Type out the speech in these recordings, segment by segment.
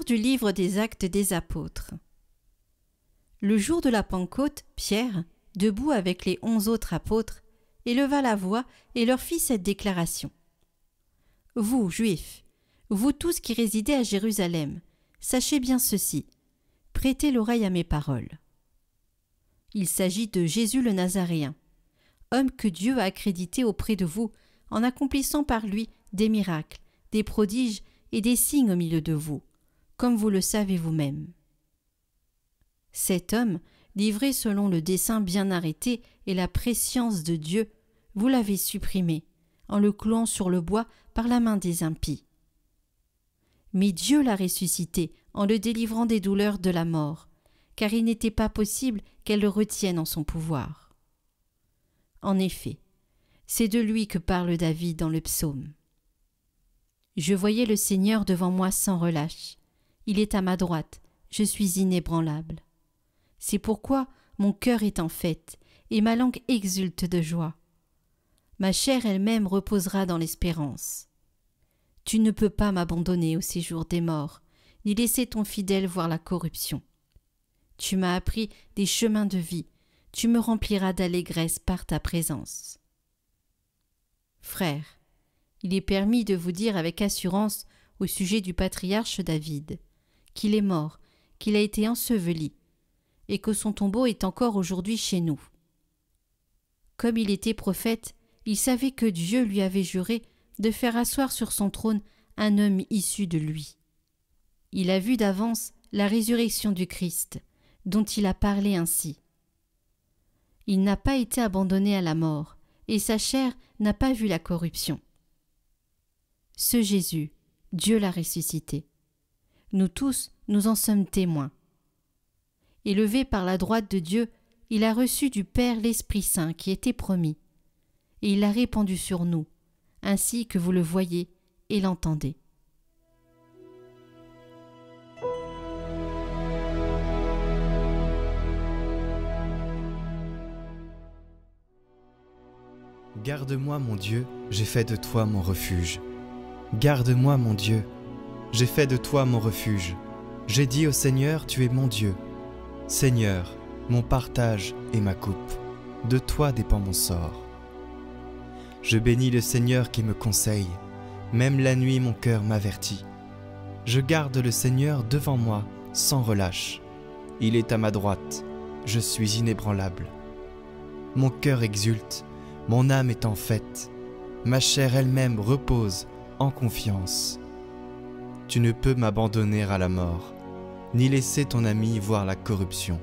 Lecture du livre des Actes des Apôtres. Le jour de la Pentecôte, Pierre, debout avec les 11 autres apôtres, éleva la voix et leur fit cette déclaration. « Vous, Juifs, vous tous qui résidez à Jérusalem, sachez bien ceci, prêtez l'oreille à mes paroles. Il s'agit de Jésus le Nazaréen, homme que Dieu a accrédité auprès de vous en accomplissant par lui des miracles, des prodiges et des signes au milieu de vous, comme vous le savez vous-même. Cet homme, livré selon le dessein bien arrêté et la prescience de Dieu, vous l'avez supprimé, en le clouant sur le bois par la main des impies. Mais Dieu l'a ressuscité en le délivrant des douleurs de la mort, car il n'était pas possible qu'elle le retienne en son pouvoir. En effet, c'est de lui que parle David dans le psaume. Je voyais le Seigneur devant moi sans relâche. Il est à ma droite, je suis inébranlable. C'est pourquoi mon cœur est en fête et ma langue exulte de joie. Ma chair elle-même reposera dans l'espérance. Tu ne peux pas m'abandonner au séjour des morts, ni laisser ton fidèle voir la corruption. Tu m'as appris des chemins de vie, tu me rempliras d'allégresse par ta présence. Frères, il est permis de vous dire avec assurance au sujet du patriarche David, qu'il est mort, qu'il a été enseveli, et que son tombeau est encore aujourd'hui chez nous. Comme il était prophète, il savait que Dieu lui avait juré de faire asseoir sur son trône un homme issu de lui. Il a vu d'avance la résurrection du Christ, dont il a parlé ainsi. Il n'a pas été abandonné à la mort, et sa chair n'a pas vu la corruption. Ce Jésus, Dieu l'a ressuscité. Nous tous, nous en sommes témoins. Élevé par la droite de Dieu, il a reçu du Père l'Esprit Saint qui était promis, et il l'a répandu sur nous, ainsi que vous le voyez et l'entendez. Garde-moi, mon Dieu, j'ai fait de toi mon refuge. Garde-moi, mon Dieu, j'ai fait de toi mon refuge. J'ai dit au Seigneur, tu es mon Dieu. Seigneur, mon partage et ma coupe, de toi dépend mon sort. Je bénis le Seigneur qui me conseille, même la nuit mon cœur m'avertit. Je garde le Seigneur devant moi sans relâche. Il est à ma droite, je suis inébranlable. Mon cœur exulte, mon âme est en fête, ma chair elle-même repose en confiance. Tu ne peux m'abandonner à la mort, ni laisser ton ami voir la corruption.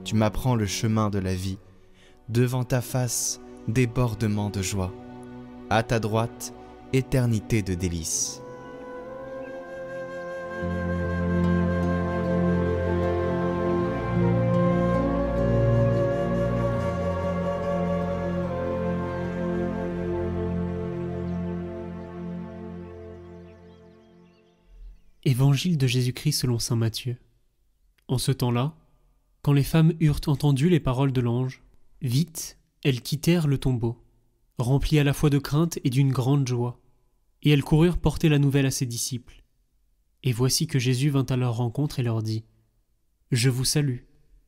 Tu m'apprends le chemin de la vie, devant ta face, débordement de joie, à ta droite, éternité de délices. Évangile de Jésus-Christ selon saint Matthieu. En ce temps-là, quand les femmes eurent entendu les paroles de l'ange, vite, elles quittèrent le tombeau, remplies à la fois de crainte et d'une grande joie, et elles coururent porter la nouvelle à ses disciples. Et voici que Jésus vint à leur rencontre et leur dit : « Je vous salue. »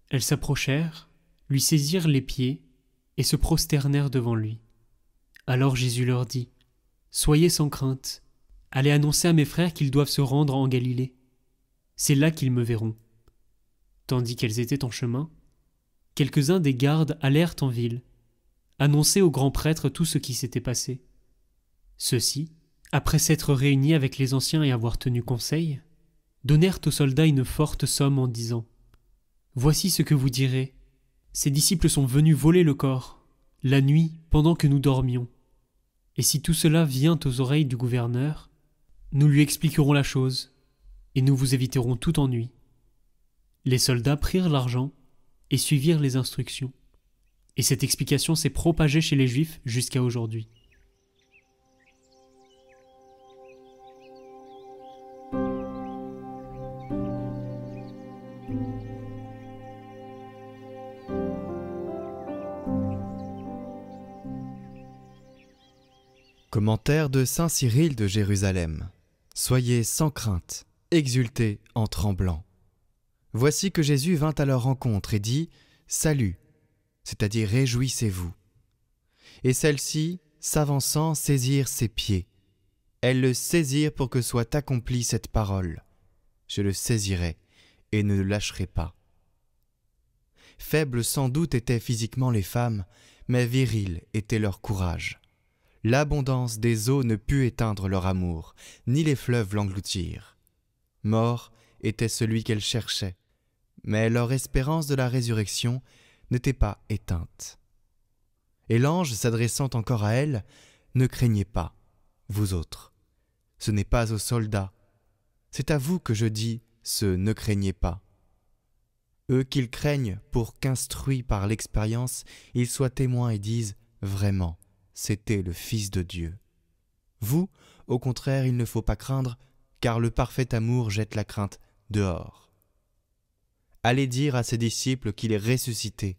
Elles s'approchèrent, lui saisirent les pieds et se prosternèrent devant lui. Alors Jésus leur dit : « Soyez sans crainte. Allez annoncer à mes frères qu'ils doivent se rendre en Galilée. C'est là qu'ils me verront. » Tandis qu'elles étaient en chemin, quelques-uns des gardes allèrent en ville, annoncer au grand prêtre tout ce qui s'était passé. Ceux-ci, après s'être réunis avec les anciens et avoir tenu conseil, donnèrent aux soldats une forte somme en disant : « Voici ce que vous direz. Ces disciples sont venus voler le corps, la nuit, pendant que nous dormions. Et si tout cela vient aux oreilles du gouverneur, nous lui expliquerons la chose, et nous vous éviterons tout ennui. » Les soldats prirent l'argent et suivirent les instructions. Et cette explication s'est propagée chez les Juifs jusqu'à aujourd'hui. Commentaire de saint Cyril de Jérusalem. Soyez sans crainte. exultez en tremblant. Voici que Jésus vint à leur rencontre et dit « Salut », c'est-à-dire « Réjouissez-vous ». Et celles-ci, s'avançant, saisirent ses pieds. Elles le saisirent pour que soit accomplie cette parole. Je le saisirai et ne le lâcherai pas. Faibles sans doute étaient physiquement les femmes, mais viril était leur courage. L'abondance des eaux ne put éteindre leur amour, ni les fleuves l'engloutir. Mort était celui qu'elles cherchaient, mais leur espérance de la résurrection n'était pas éteinte. Et l'ange, s'adressant encore à elles, « Ne craignez pas, vous autres. Ce n'est pas aux soldats. C'est à vous que je dis ce « ne craignez pas ». Eux qu'ils craignent pour qu'instruits par l'expérience, ils soient témoins et disent « Vraiment, c'était le Fils de Dieu ». Vous, au contraire, il ne faut pas craindre, car le parfait amour jette la crainte dehors. Allez dire à ses disciples qu'il est ressuscité.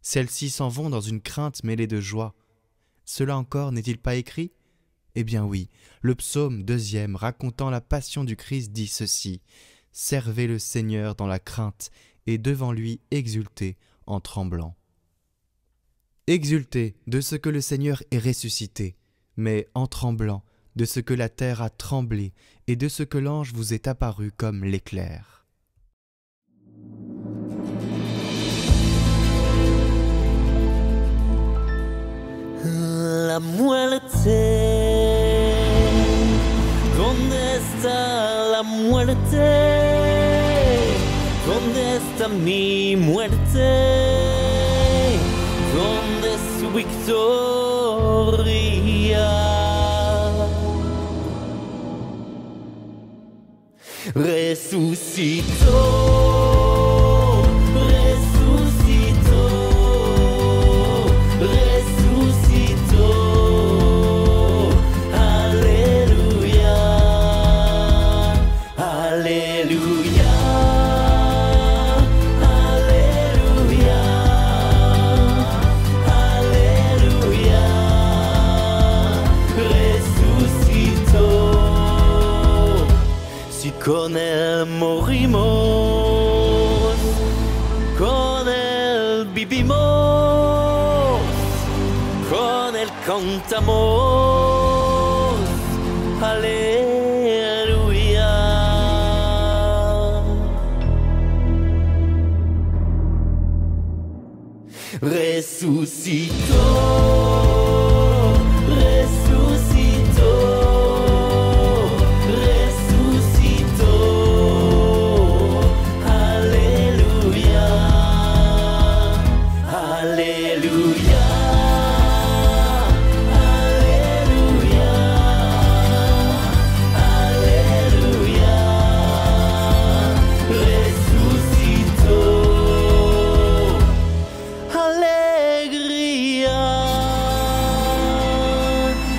Celles-ci s'en vont dans une crainte mêlée de joie. Cela encore n'est-il pas écrit? Eh bien oui, le psaume 2 racontant la passion du Christ dit ceci: « Servez le Seigneur dans la crainte et devant lui exultez en tremblant. » Exultez de ce que le Seigneur est ressuscité, mais en tremblant de ce que la terre a tremblé et de ce que l'ange vous est apparu comme l'éclair. La muerte, ¿dónde está la muerte? ¿Dónde está mi muerte? ¿Dónde es su victoria? Resucitó. Con él morimos, con él vivimos, con él cantamos, aleluya. Resucitó.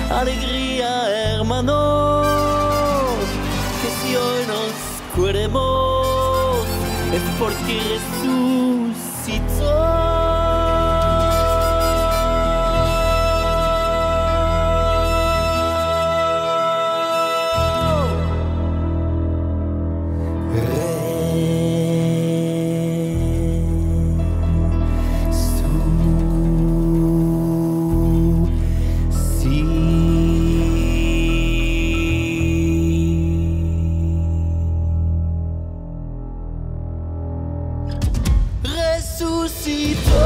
Alegría, hermanos, que si hoy nos curemos es porque resucitó. Resucitó.